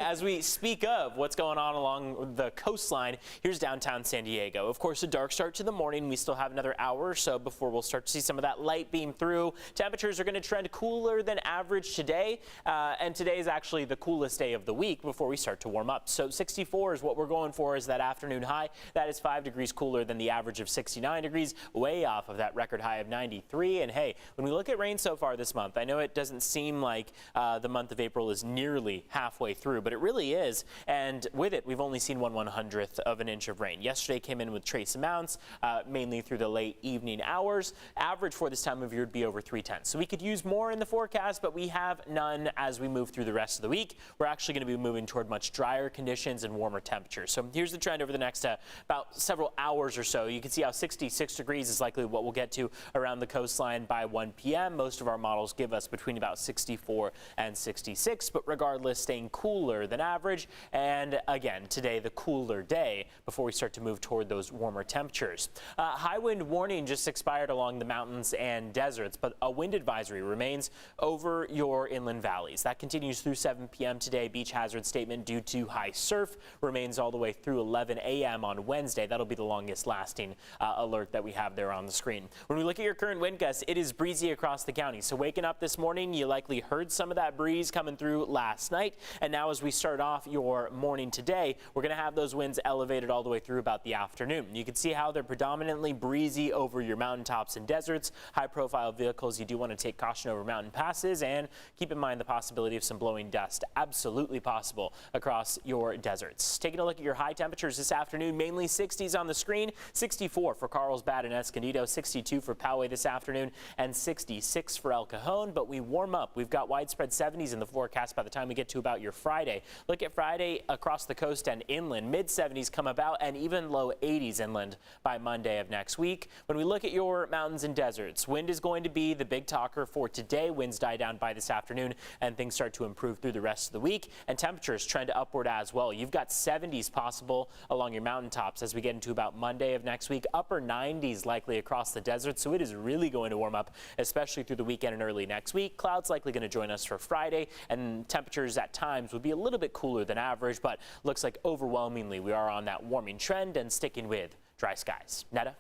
as we speak of what's going on along the coastline, here's downtown San Diego. Of course, a dark start to the morning. We still have another hour or so before we'll start to see some of that light beam through. Temperatures are going to trend cooler than average today, and today is actually the coolest day of the week before we start to warm up. So 64 is what we're going for as that afternoon high. That is 5 degrees cooler than the average of 69 degrees, way off of that record high of 93. And hey, when we look at rain so far this month, I know it doesn't seem like the month of April is nearly halfway through, but it really is. And with it, we've only seen 1/100th of an inch of rain. Yesterday came in with trace amounts, mainly through the late evening hours. Average for this time of year would be over 3/10. So we could use more in the forecast, but we have none as we move through the rest of the week. We're actually going to be moving toward much drier conditions and warmer temperatures. So here's the trend over the next about several hours or so. You can see how 66 degrees is likely what we'll get to around the coastline by 1 p.m. Most of our models give us between about 64 and 66, but regardless, staying cooler than average. And again, today the cooler day before we start to move toward those warmer temperatures. High wind warning just expired along the mountains and deserts, but a wind advisory remains over your inland valleys. That continues through 7 p.m. today. Beach hazard statement due to high surf remains all the way through 11 a.m. on Wednesday. That'll be the longest lasting alert that we have there on the screen. When we look at your current wind gusts, it is breezy across the county. So waking up this morning, you likely heard some of that breeze coming through last night. And now as we start off your morning today, we're going to have those winds elevated all the way through about the afternoon. You can see how they're predominantly breezy over your mountaintops and deserts. High profile vehicles, you do want to take caution over mountain passes and keep in mind the possibility of some blowing dust. Absolutely possible across your deserts. Taking a look at your high temperatures this afternoon, mainly 60s on the screen. 64 for Carlsbad and Escondido, 62 for Poway this afternoon, and 66 for El Cajon. But we warm up. We've got widespread 70s in the forecast by the time we get to about your Friday. Look at Friday across the coast and inland. Mid 70s come about and even low 80s inland by Monday of next week. When we look at your mountains and deserts, wind is going to be the big talker for today. Winds die down by this afternoon and things start to improve through the rest of the week, and temperatures trend upward as well. You've got 70s possible along your mountaintops as we get into about Monday of next week. Upper 90s likely across the desert, so it is really going to warm up, especially through the weekend and early next week. Clouds likely going to join us for Friday, and temperatures at times would be a little bit cooler than average, but looks like overwhelmingly we are on that warming trend and sticking with dry skies. Netta?